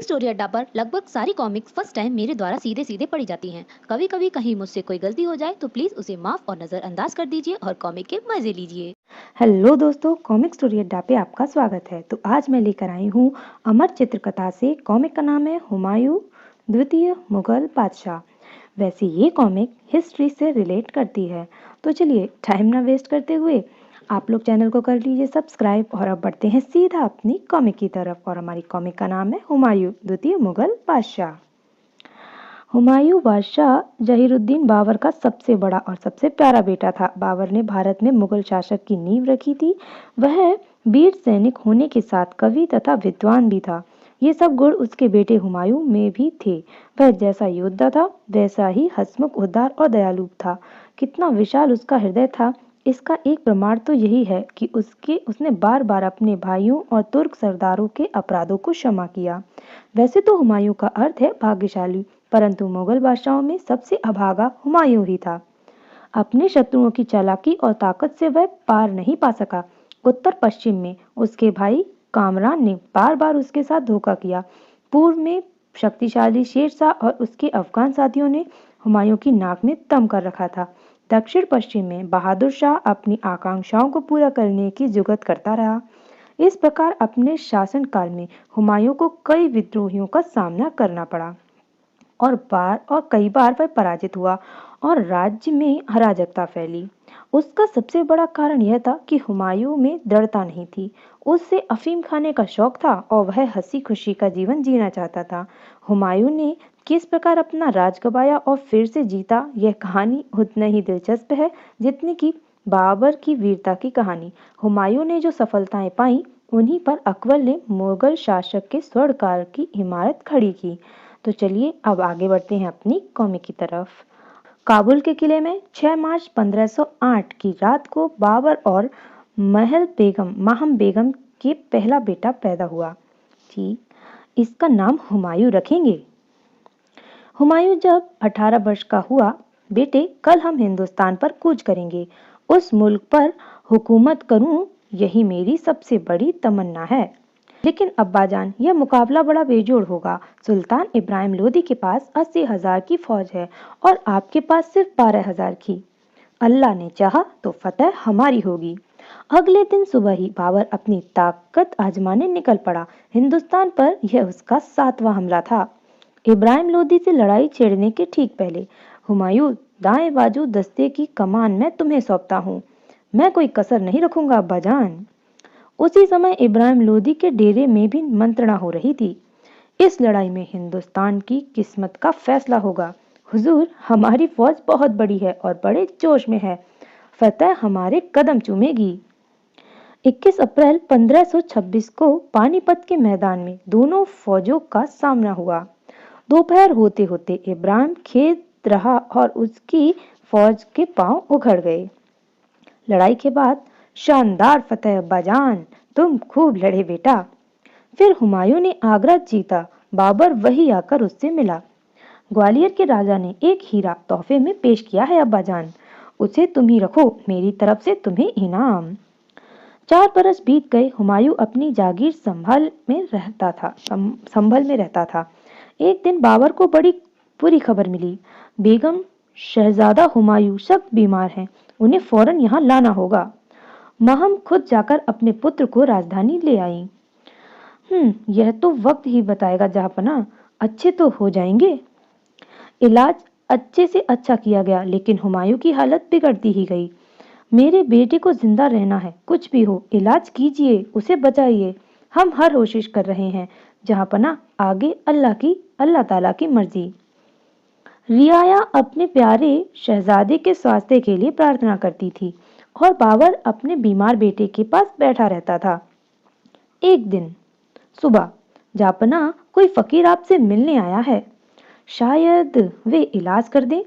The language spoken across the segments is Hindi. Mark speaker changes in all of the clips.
Speaker 1: स्टोरी अड्डा पर लगभग सारी कॉमिक्स फर्स्ट टाइम मेरे द्वारा सीधे सीधे पढ़ी जाती हैं। कभी कभी कहीं मुझसे कोई गलती हो जाए तो प्लीज उसे माफ और नजरअंदाज कर दीजिए और कॉमिक के मजे लीजिए।
Speaker 2: हेलो दोस्तों, कॉमिक स्टोरी अड्डा पे आपका स्वागत है। तो आज मैं लेकर आई हूँ अमर चित्रकथा से। कॉमिक का नाम है हुमायूं द्वितीय मुगल बादशाह। वैसे ये कॉमिक हिस्ट्री से रिलेट करती है। तो चलिए टाइम ना वेस्ट करते हुए आप लोग चैनल को कर लीजिए सब्सक्राइब और अब बढ़ते हैं सीधा अपनी कॉमिक की तरफ। और हमारी कॉमिक का नाम है हुमायूं द्वितीय मुगल बादशाह। हुमायूं बादशाह जहीरुद्दीन बाबर का सबसे बड़ा और सबसे प्यारा बेटा था। बाबर ने भारत में मुगल शासक की नींव रखी थी। वह वीर सैनिक होने के साथ कवि तथा विद्वान भी था। ये सब गुण उसके बेटे हुमायूं में भी थे। वह जैसा योद्धा था वैसा ही हंसमुख, उदार और दयालु था। कितना विशाल उसका हृदय था, इसका एक प्रमाण तो यही है कि उसने बार बार अपने भाइयों और तुर्क सरदारों के अपराधों को क्षमा किया। वैसे तो हुमायूं का अर्थ है भाग्यशाली, परंतु मुगल बादशाहों में सबसे अभागा हुमायूं ही था। अपने शत्रुओं की चालाकी और ताकत से वह पार नहीं पा सका। उत्तर पश्चिम में उसके भाई कामरान ने बार बार उसके साथ धोखा किया। पूर्व में शक्तिशाली शेरशाह और उसके अफगान साथियों ने हुमायूं की नाक में दम कर रखा था। दक्षिण पश्चिम में बहादुर शाह अपनी आकांक्षाओं को पूरा करने की जुगत करता रहा। इस प्रकार अपने शासनकाल में हुमायूं को कई विद्रोहियों का सामना करना पड़ा और कई बार वह पराजित हुआ और राज्य में अराजकता फैली। उसका सबसे बड़ा कारण यह था कि हुमायूं में दृढ़ता नहीं थी। उसे अफीम खाने का शौक था और वह हंसी खुशी का जीवन जीना चाहता था। हुमायूं ने किस प्रकार अपना राज गंवाया और फिर से जीता, यह कहानी उतना ही दिलचस्प है जितनी कि बाबर की वीरता की कहानी। हुमायूं ने जो सफलताएं पाई उन्हीं पर अकबर ने मुगल शासक के स्वर्णकाल की इमारत खड़ी की। तो चलिए अब आगे बढ़ते हैं अपनी कॉमिक की तरफ। काबुल के किले में 6 मार्च 1508 की रात को बाबर और माहम बेगम के पहला बेटा पैदा हुआ। जी, इसका नाम हुमायूं रखेंगे। हुमायूं जब 18 वर्ष का हुआ, बेटे कल हम हिंदुस्तान पर कूच करेंगे। उस मुल्क पर हुकूमत करूं, यही मेरी सबसे बड़ी तमन्ना है। लेकिन अब्बाजान, यह मुकाबला बड़ा बेजोड़ होगा। सुल्तान इब्राहिम लोदी के पास 80,000 की फौज है और आपके पास सिर्फ 12,000 की। अल्लाह ने चाहा तो फतह हमारी होगी। अगले दिन सुबह ही बाबर अपनी ताकत आजमाने निकल पड़ा। हिंदुस्तान पर यह उसका 7वां हमला था। इब्राहिम लोदी से लड़ाई छेड़ने के ठीक पहले, हुमायूं, दाएं बाजू दस्ते की कमान मैं तुम्हें सौंपता हूँ। मैं कोई कसर नहीं रखूंगा अब्बाजान। उसी समय इब्राहिम लोदी के डेरे में भी मंत्रणा हो रही थी। इस लड़ाई में हिंदुस्तान की किस्मत का फैसला होगा। हुजूर, हमारी फौज बहुत बड़ी है और बड़े जोश में है। फतह हमारे कदम चूमेगी। 21 अप्रैल 1526 को पानीपत के मैदान में दोनों फौजों का सामना हुआ। दोपहर होते होते इब्राहिम खेत रहा और उसकी फौज के पांव उखड़ गए। लड़ाई के बाद शानदार फतेह अब्बाजान, तुम खूब लड़े बेटा। फिर हुमायूं ने आगरा जीता। बाबर वही आकर उससे मिला। ग्वालियर के राजा ने एक हीरा तोहफे में पेश किया है अब्बाजान, उसे तुम ही रखो, मेरी तरफ से तुम्हें इनाम। 4 बरस बीत गए। हुमायूं अपनी जागीर संभल में रहता था। एक दिन बाबर को बड़ी बुरी खबर मिली। बेगम शहजादा हुमायूं सख्त बीमार हैं, उन्हें फौरन यहाँ लाना होगा। महम खुद जाकर अपने पुत्र को राजधानी ले आई। यह तो वक्त ही बताएगा जहाँपनाह, अच्छे तो हो जाएंगे। इलाज अच्छे से अच्छा किया गया, लेकिन हुमायूं की हालत बिगड़ती ही गई। मेरे बेटे को जिंदा रहना है, कुछ भी हो इलाज कीजिए, उसे बचाइए। हम हर कोशिश कर रहे हैं जहाँपनाह, आगे अल्लाह ताला की मर्जी। रियाया अपने प्यारे शहजादे के स्वास्थ्य के लिए प्रार्थना करती थी और बाबर अपने बीमार बेटे के पास बैठा रहता था। एक दिन सुबह, जापना, कोई फकीर आपसे मिलने आया है, शायद वे इलाज कर दें,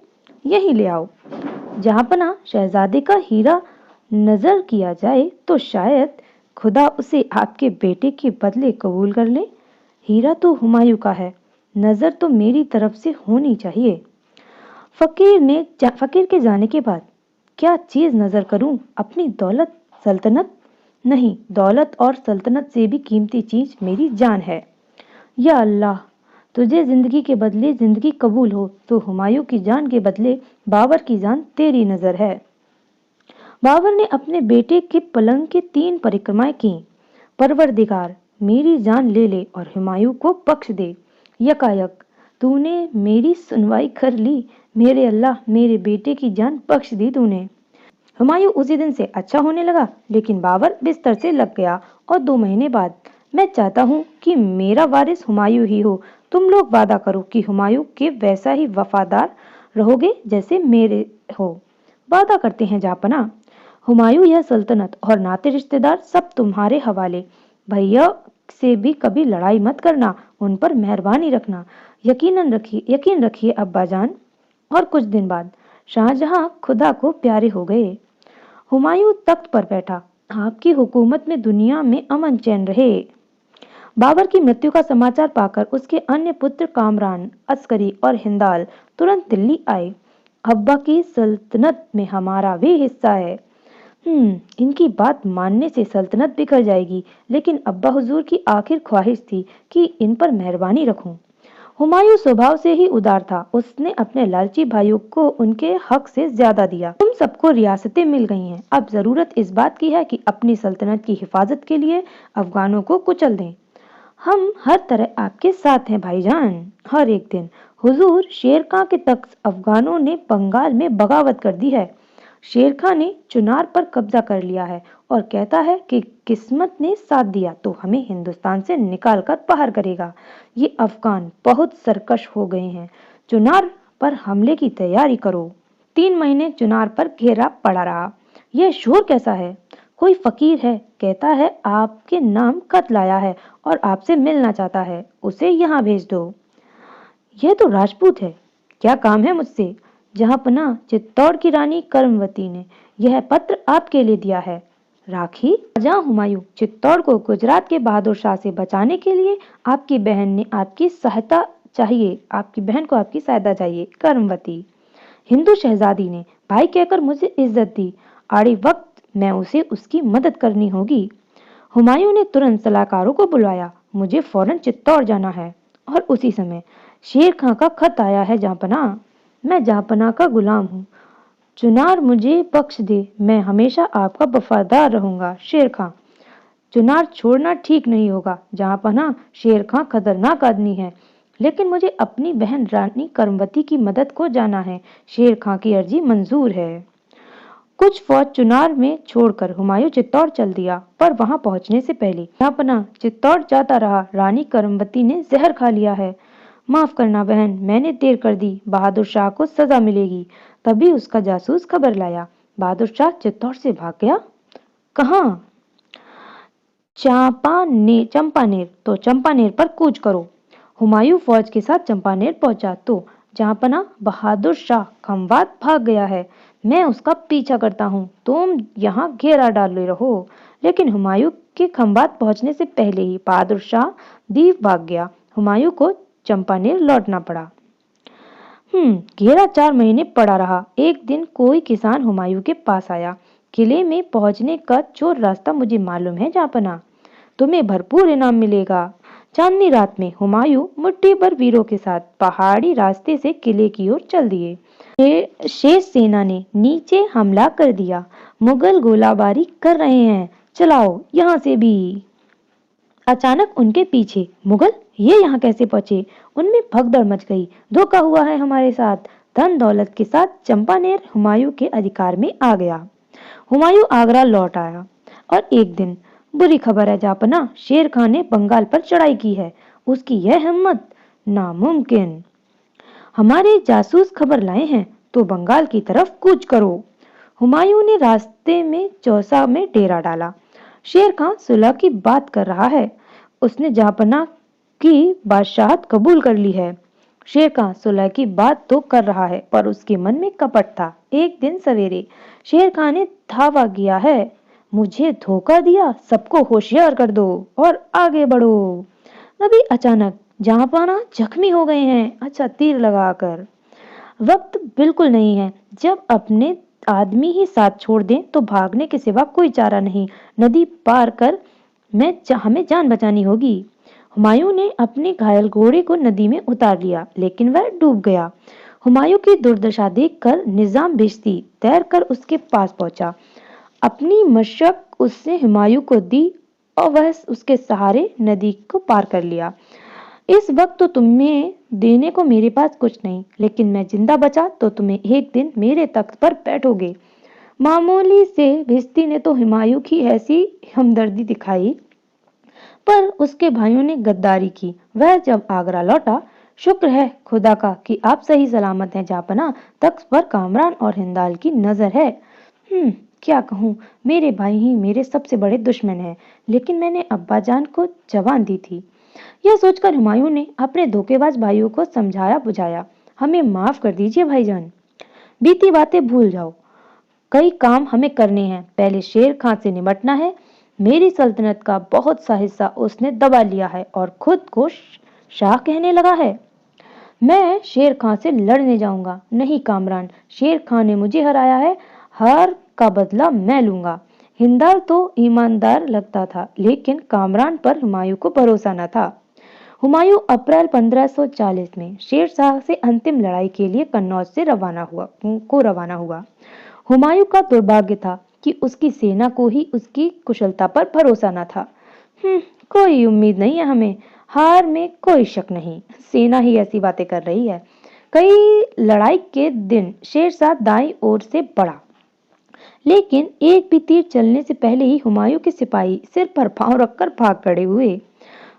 Speaker 2: यही ले आओ। जापना, शहजादे का हीरा नजर किया जाए तो शायद खुदा उसे आपके बेटे के बदले कबूल कर ले। हीरा तो हुमायूं का है, नजर तो मेरी तरफ से होनी चाहिए। फकीर के जाने के बाद क्या चीज नजर करूं? अपनी दौलत, सल्तनत? नहीं, दौलत और सल्तनत से भी कीमती चीज मेरी जान है। या अल्लाह, तुझे जिंदगी के बदले जिंदगी कबूल हो, तो हुमायूं की जान के बदले बाबर की जान तेरी नजर है। बाबर ने अपने बेटे के पलंग की 3 परिक्रमाएं की। परवरदिगार, मेरी जान ले ले और हुमायूं को बख्श दे। यकायक, तूने मेरी सुनवाई कर ली। मेरे अल्लाह, मेरे बेटे की जान बख्श दी तूने। हुमायूं उसी दिन से अच्छा होने लगा, लेकिन बाबर बिस्तर से लग गया और 2 महीने बाद, मैं चाहता हूँ कि मेरा वारिस हुमायूं ही हो। तुम लोग वादा करो कि हुमायूं के वैसा ही वफादार रहोगे जैसे मेरे हो। वादा करते हैं जापना। हुमायूं, यह सल्तनत और नाते रिश्तेदार सब तुम्हारे हवाले। भैया से भी कभी लड़ाई मत करना, उन पर मेहरबानी रखना। यकीन रखिए अब्बाजान। और कुछ दिन बाद शाहजहां खुदा को प्यारे हो गए। हुमायूं तख्त पर बैठा। आपकी हुकूमत में दुनिया में अमन चैन रहे। बाबर की मृत्यु का समाचार पाकर उसके अन्य पुत्र कामरान, अस्करी और हिंदाल तुरंत दिल्ली आए। अब्बा की सल्तनत में हमारा भी हिस्सा है। इनकी बात मानने से सल्तनत बिखर जाएगी, लेकिन अब्बा हुजूर की आखिर ख्वाहिश थी कि इन पर मेहरबानी रखूं। हुमायूं स्वभाव से ही उदार था। उसने अपने लालची भाइयों को उनके हक से ज्यादा दिया। तुम सबको रियासतें मिल गई हैं, अब जरूरत इस बात की है कि अपनी सल्तनत की हिफाजत के लिए अफगानों को कुचल दें। हम हर तरह आपके साथ हैं भाईजान। हर एक दिन हुजूर, शेर खां के तख्त अफगानों ने बंगाल में बगावत कर दी है। शेर खां ने चुनार पर कब्जा कर लिया है और कहता है कि किस्मत ने साथ दिया तो हमें हिंदुस्तान से निकाल कर बाहर करेगा। ये अफगान बहुत सरकश हो गए हैं। चुनार पर हमले की तैयारी करो। 3 महीने चुनार पर घेरा पड़ा रहा। यह शोर कैसा है? कोई फकीर है, कहता है आपके नाम खत लाया है और आपसे मिलना चाहता है, उसे यहाँ भेज दो। यह तो राजपूत है। क्या काम है मुझसे? जहांपना, चित्तौड़ की रानी कर्मवती ने यह पत्र आपके लिए दिया है। राखी? राजा हुमायूं, चित्तौड़ को गुजरात के बहादुर शाह से बचाने के लिए आपकी बहन ने आपकी सहायता चाहिए। आपकी बहन को आपकी सहायता चाहिए। कर्मवती। हिंदू शहजादी ने भाई कहकर मुझे इज्जत दी। आड़े वक्त मैं उसे उसकी मदद करनी होगी। हुमायूं ने तुरंत सलाहकारों को बुलाया। मुझे फौरन चित्तौड़ जाना है। और उसी समय शेर खां का खत आया है जहांपना। मैं जहांपना का गुलाम हूँ। चुनार मुझे बख्श दे, मैं हमेशा आपका वफादार रहूंगा। शेर खां। चुनार छोड़ना ठीक नहीं होगा जहांपना। शेर खां खतरनाक आदमी है, लेकिन मुझे अपनी बहन रानी कर्मवती की मदद को जाना है। शेर खां की अर्जी मंजूर है। कुछ फौज चुनार में छोड़कर हुमायूं चित्तौड़ चल दिया, पर वहां पहुंचने से पहले जहांपना, चित्तौड़ जाता रहा। रानी कर्मवती ने जहर खा लिया है। माफ करना बहन, मैंने देर कर दी। बहादुर शाह को सजा मिलेगी। तभी उसका जासूस खबर लाया। बहादुर शाह चित्तौड़ से भाग गया। कहाँ? चंपानेर। तो चंपानेर पर कूच करो। हुमायूं फौज के साथ चंपानेर पहुंचा तो जहांपना, बहादुर शाह खंवात भाग गया है। मैं उसका पीछा करता हूँ, तुम यहाँ घेरा डाले रहो। लेकिन हुमायूं के खंवात पहुंचने से पहले ही बहादुर शाह दीव भाग गया। हुमायूं को चंपानेर लौटना पड़ा। घेरा 4 महीने पड़ा रहा। एक दिन कोई किसान हुमायूं के पास आया। किले में पहुंचने का चोर रास्ता मुझे मालूम है जहांपना, तुम्हें भरपूर इनाम मिलेगा। चांदनी रात में हुमायूं मुट्ठी भर वीरों के साथ पहाड़ी रास्ते से किले की ओर चल दिए। शेष सेना ने नीचे हमला कर दिया। मुगल गोलाबारी कर रहे हैं, चलाओ यहाँ से भी। अचानक उनके पीछे मुगल, ये यहाँ कैसे पहुंचे? उनमें भगदड़ मच गई। धोखा हुआ है हमारे साथ। धन दौलत के साथ चंपानेर हुमायूं के अधिकार में आ गया। हुमायूं आगरा लौट आया और एक दिन, बुरी खबर है जापना, शेर खां ने बंगाल पर चढ़ाई की है। उसकी यह हिम्मत, नामुमकिन। हमारे जासूस खबर लाए हैं, तो बंगाल की तरफ कूच करो। हुमायूं ने रास्ते में चौसा में डेरा डाला। शेर खां सुलह की बात कर रहा है। उसने जहांपना की बादशाहत कबूल कर ली है। शेर खां सुलह की बात तो कर रहा है, पर उसके मन में कपट था। एक दिन सवेरे शेर खां ने धावा किया है। मुझे धोखा दिया, सबको होशियार कर दो और आगे बढ़ो। तभी अचानक जहांपना जख्मी हो गए हैं। अच्छा, तीर लगाकर। वक्त बिल्कुल नहीं है। जब अपने आदमी ही साथ छोड़ दें तो भागने के सिवा कोई चारा नहीं। नदी पार कर हमें जान बचानी होगी। हुमायूं ने अपने घायल घोड़े को नदी में उतार लिया, लेकिन वह डूब गया। हुमायूं की दुर्दशा देखकर निजाम बिश्ती तैरकर उसके पास पहुंचा। अपनी मशक उसने हुमायूं को दी और वह उसके सहारे नदी को पार कर लिया। इस वक्त तो तुम्हें देने को मेरे पास कुछ नहीं, लेकिन मैं जिंदा बचा तो तुम्हें एक दिन मेरे तख्त पर बैठोगे। मामूली से भिश्ती ने तो हुमायूं की ऐसी हमदर्दी दिखाई, पर उसके भाइयों ने गद्दारी की। वह जब आगरा लौटा, शुक्र है खुदा का कि आप सही सलामत हैं जापना, तख्त पर कामरान और हिंदाल की नजर है। क्या कहूँ, मेरे भाई ही मेरे सबसे बड़े दुश्मन हैं, लेकिन मैंने अब्बाजान को जबान दी थी। यह सोचकर हुमायूं ने अपने धोखेबाज भाइयों को समझाया बुझाया। हमें माफ कर दीजिए भाईजान, बीती बातें भूल जाओ। कई काम हमें करने हैं। पहले शेर खां से निपटना है। मेरी सल्तनत का बहुत सा हिस्सा उसने दबा लिया है और खुद को शाह कहने लगा है। मैं शेर खां से लड़ने जाऊंगा। नहीं कामरान, शेर खां ने मुझे हराया है, हार का बदला मैं लूंगा। हिंदाल तो ईमानदार लगता था, लेकिन कामरान पर हुमायूं को भरोसा न था। हुमायूं अप्रैल 1540 में शेर शाह से अंतिम लड़ाई के लिए कन्नौज से रवाना हुआ। हुमायूं का दुर्भाग्य था कि उसकी सेना को ही उसकी कुशलता पर भरोसा न था। कोई उम्मीद नहीं है हमें, हार में कोई शक नहीं। सेना ही ऐसी बातें कर रही है। कई लड़ाई के दिन शेरशाह दाईं ओर से बढ़ा, लेकिन एक भी तीर चलने से पहले ही हुमायूं के सिपाही सिर पर पांव रखकर भाग खड़े हुए।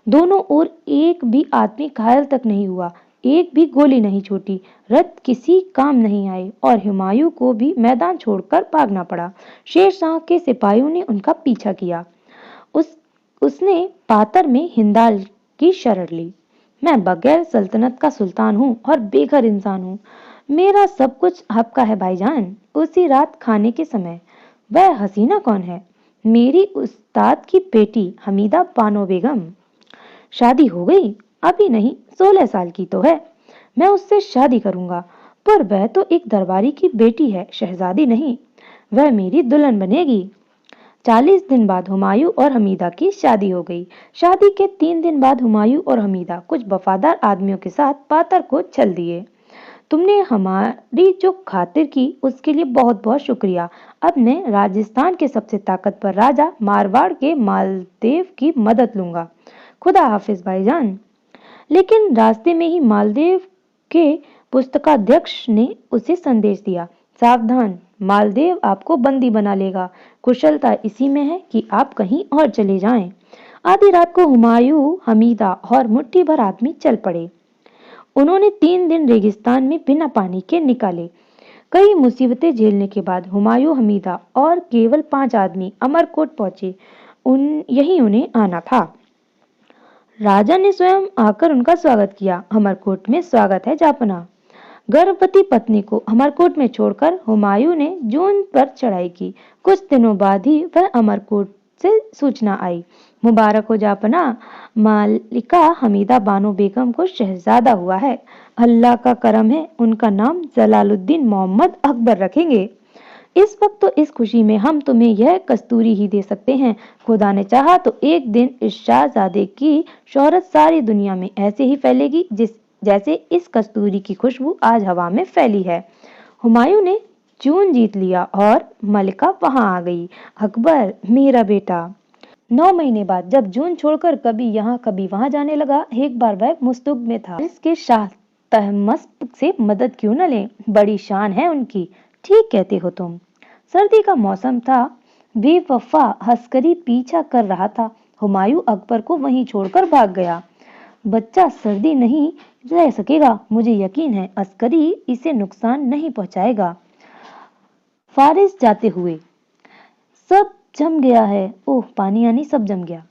Speaker 2: दोनों ओर एक भी आदमी घायल तक नहीं हुआ, एक भी गोली नहीं छूटी। रथ किसी काम नहीं आए और हुमायूं को भी मैदान छोड़कर भागना पड़ा। शेरशाह के सिपाहियों ने उनका पीछा किया। उसने पातर में हिंदाल की शरण ली। मैं बगैर सल्तनत का सुल्तान हूँ और बेघर इंसान हूँ। मेरा सब कुछ आपका है भाईजान। उसी रात खाने के समय, वह हसीना कौन है? मेरी उस्ताद की बेटी हमीदा बानो बेगम। शादी हो गई? अभी नहीं, 16 साल की तो है। मैं उससे शादी करूंगा, पर वह तो एक दरबारी की बेटी है, शहजादी नहीं। वह मेरी दुल्हन बनेगी। 40 दिन बाद हुमायूं और हमीदा की शादी हो गई। शादी के 3 दिन बाद हुमायूं और हमीदा कुछ वफादार आदमियों के साथ पातर को चल दिए। तुमने हमारी जो खातिर की उसके लिए बहुत बहुत शुक्रिया। अब मैं राजस्थान के सबसे ताकतवर राजा मारवाड़ के मालदेव की मदद लूंगा। खुदा हाफिज भाईजान। लेकिन रास्ते में ही मालदेव के पुस्तकाध्यक्ष ने उसे संदेश दिया, सावधान, मालदेव आपको बंदी बना लेगा। कुशलता इसी में है कि आप कहीं और चले जाएं। आधी रात को हुमायूं, हमीदा और मुट्ठी भर आदमी चल पड़े। उन्होंने 3 दिन रेगिस्तान में बिना पानी के निकाले। कई मुसीबतें झेलने के बाद हुमायूं, हमीदा और केवल 5 आदमी अमरकोट पहुंचे। यही उन्हें आना था। राजा ने स्वयं आकर उनका स्वागत किया। अमरकोट में स्वागत है जापना। गर्भवती पत्नी को अमरकोट में छोड़कर हुमायूं ने जून पर चढ़ाई की। कुछ दिनों बाद ही वह अमरकोट से सूचना आई, मुबारक हो जापना, मालिका हमीदा बानो बेगम को शहजादा हुआ है। अल्लाह का करम है, उनका नाम जलालुद्दीन मोहम्मद अकबर रखेंगे। इस वक्त तो इस खुशी में हम तुम्हें यह कस्तूरी ही दे सकते हैं। खुदा ने चाहा तो एक दिन इस शाहजादे की शोहरत सारी दुनिया में ऐसे ही फैलेगी जैसे इस कस्तूरी की खुशबू आज हवा में फैली है। हुमायूं ने जून जीत लिया और मलिका वहां आ गई। अकबर मेरा बेटा 9 महीने बाद जब जून छोड़कर कभी यहाँ कभी वहां जाने लगा, एक बार वह मुस्तुग में था। इसके शाह तहमस्प से मदद क्यों न ले, बड़ी शान है उनकी। ठीक कहते हो तुम। सर्दी का मौसम था। बेवफा हस्करी पीछा कर रहा था। हुमायूं अकबर को वहीं छोड़कर भाग गया। बच्चा सर्दी नहीं रह सकेगा, मुझे यकीन है अस्करी इसे नुकसान नहीं पहुंचाएगा। फारिस जाते हुए, सब जम गया है। ओह, पानी आनी सब जम गया।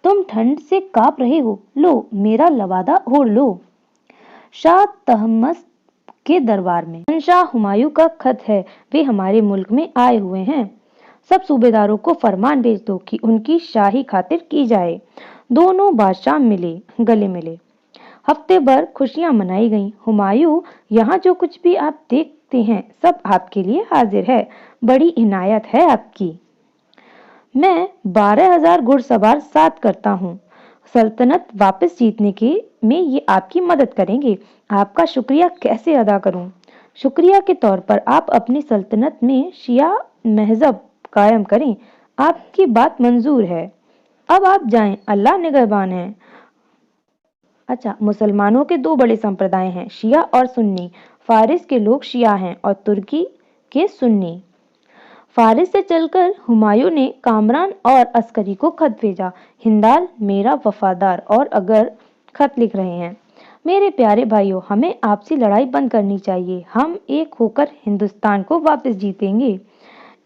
Speaker 2: तुम ठंड से कांप रहे हो, लो मेरा लवादा ओढ़ लो। शाह तहमस के दरबार में शाह हुमायूं का खत है। वे हमारे मुल्क में आए हुए हैं। सब सूबेदारों को फरमान भेज दो कि उनकी शाही खातिर की जाए। दोनों बादशाह गले मिले। हफ्ते भर खुशियां मनाई गईं। हुमायूं, यहाँ जो कुछ भी आप देखते हैं सब आपके लिए हाजिर है। बड़ी इनायत है आपकी। मैं 12,000 घुड़सवार साथ करता हूँ। सल्तनत वापस जीतने के में ये आपकी मदद करेंगे। आपका शुक्रिया कैसे अदा करूं? शुक्रिया के तौर पर आप अपनी सल्तनत में शिया महज़ब कायम करें। आपकी बात मंजूर है। अब आप जाएं, अल्लाह निगहबान है। अच्छा, मुसलमानों के दो बड़े संप्रदाय हैं, शिया और सुन्नी। फारिस के लोग शिया हैं और तुर्की के सुन्नी। फारिस से चलकर हुमायूं ने कामरान और अस्करी को खत भेजा। हिंदाल मेरा वफादार और अगर खत लिख रहे हैं, मेरे प्यारे भाइयों, हमें आपसी लड़ाई बंद करनी चाहिए। हम एक होकर हिंदुस्तान को वापस जीतेंगे।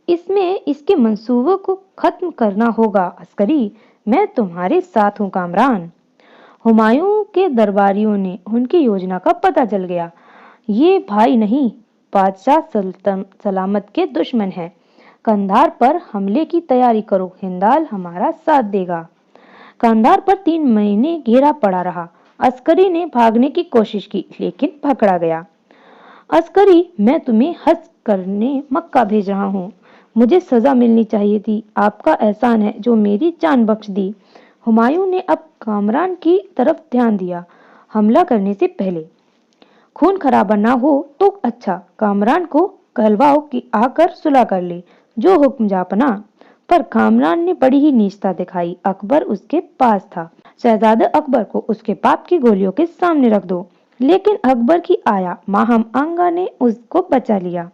Speaker 2: इसमें इसके मंसूबों को खत्म करना होगा। अस्करी, मैं तुम्हारे साथ हूँ। कामरान, हुमायूं के दरबारियों ने उनकी योजना का पता चल गया। ये भाई नहीं, बादशाह सलामत के दुश्मन है। कंधार पर हमले की तैयारी करो। हिंदाल हमारा साथ देगा। कंधार पर 3 महीने घेरा पड़ा रहा। अस्करी ने भागने की कोशिश की, लेकिन पकड़ा गया। अस्करी, मैं तुम्हें हज करने मक्का भेज रहा हूँ। मुझे सजा मिलनी चाहिए थी। आपका एहसान है जो मेरी जान बख्श दी। हुमायूं ने अब कामरान की तरफ ध्यान दिया। हमला करने से पहले खून खराबा ना हो तो अच्छा। कामरान को कहलवाओ कि आकर सुलह कर ले। जो हुक्म जापना। पर कामरान ने बड़ी ही नीचता दिखाई। अकबर उसके पास था। शहजादे अकबर को उसके बाप की गोलियों के सामने रख दो। लेकिन अकबर की आया माहम आंगा ने उसको बचा लिया।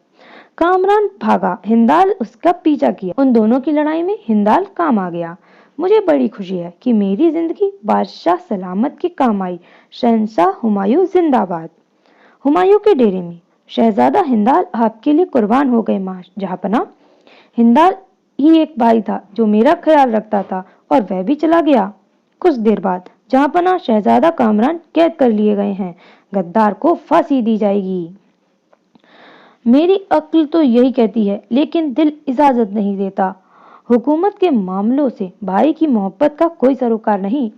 Speaker 2: कामरान भागा, हिंदाल उसका पीछा किया। उन दोनों की लड़ाई में हिंदाल काम आ गया। मुझे बड़ी खुशी है कि मेरी जिंदगी बादशाह सलामत के काम आई। शहंशाह हुमायूं जिंदाबाद। हुमायूं के डेरे में, शहजादा हिंदाल आपके लिए कुर्बान हो गए मां जहांपना। हिंदाल ही एक भाई था जो मेरा ख्याल रखता था और वह भी चला गया। कुछ देर बाद जहांपना शहजादा कामरान कैद कर लिए गए हैं। गद्दार को फांसी दी जाएगी। मेरी अक्ल तो यही कहती है, लेकिन दिल इजाजत नहीं देता। हुकूमत के मामलों से भाई की मोहब्बत का कोई सरोकार नहीं।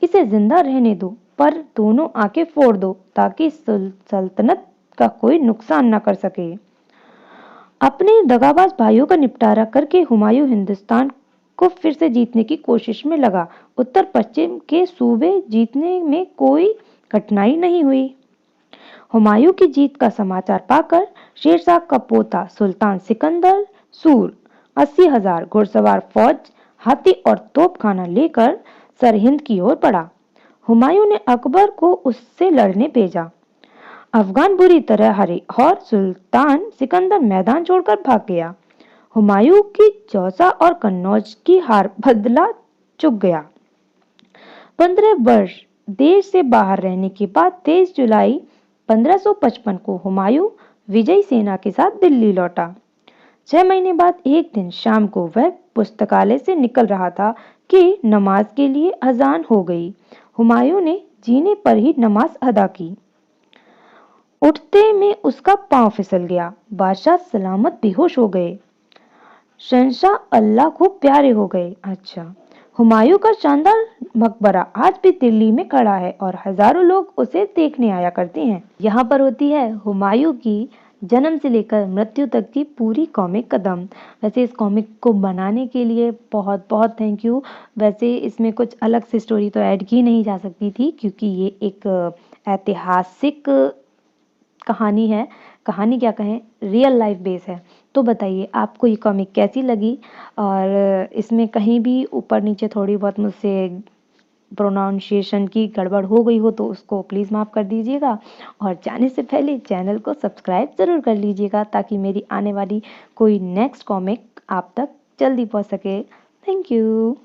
Speaker 2: इसे जिंदा रहने दो, पर दोनों आंखें फोड़ दो ताकि सल्तनत का कोई नुकसान न कर सके। अपने दगाबाज भाइयों का निपटारा करके हुमायूं हिंदुस्तान को फिर से जीतने की कोशिश में लगा। उत्तर पश्चिम के सूबे जीतने में कोई कठिनाई नहीं हुई। हुमायूं की जीत का समाचार पाकर शेरशाह का पोता सुल्तान सिकंदर सूर 80,000 घुड़सवार फौज, हाथी और तोपखाना लेकर सरहिंद की ओर बढ़ा। हुमायूं ने अकबर को उससे लड़ने भेजा। अफगान बुरी तरह हारे और सुल्तान सिकंदर मैदान छोड़कर भाग गया। हुमायूं की चौसा और कन्नौज की हार बदला चुक गया। 15 वर्ष देश से बाहर रहने के बाद 23 जुलाई 1555 को हुमायूं विजयी सेना के साथ दिल्ली लौटा। 6 महीने बाद एक दिन शाम को वह पुस्तकालय से निकल रहा था कि नमाज के लिए अजान हो गई। हुमायूं ने जीने पर ही नमाज अदा की। उठते में उसका पांव फिसल गया। बादशाह सलामत बेहोश हो गए। शहंशाह अल्लाह को प्यारे हो गए। अच्छा, हुमायूं का शानदार मकबरा आज भी दिल्ली में खड़ा है और हजारों लोग उसे देखने आया करते हैं। यहाँ पर होती है हुमायूं की जन्म से लेकर मृत्यु तक की पूरी कॉमिक कदम। वैसे इस कॉमिक को बनाने के लिए बहुत बहुत थैंक यू। वैसे इसमें कुछ अलग से स्टोरी तो ऐड की नहीं जा सकती थी क्योंकि ये एक ऐतिहासिक कहानी है। कहानी क्या कहें, रियल लाइफ बेस है। तो बताइए आपको ये कॉमिक कैसी लगी, और इसमें कहीं भी ऊपर नीचे थोड़ी बहुत मुझसे प्रोनाउंसिएशन की गड़बड़ हो गई हो तो उसको प्लीज़ माफ़ कर दीजिएगा। और जाने से पहले चैनल को सब्सक्राइब ज़रूर कर लीजिएगा ताकि मेरी आने वाली कोई नेक्स्ट कॉमिक आप तक जल्दी पहुंच सके। Thank you.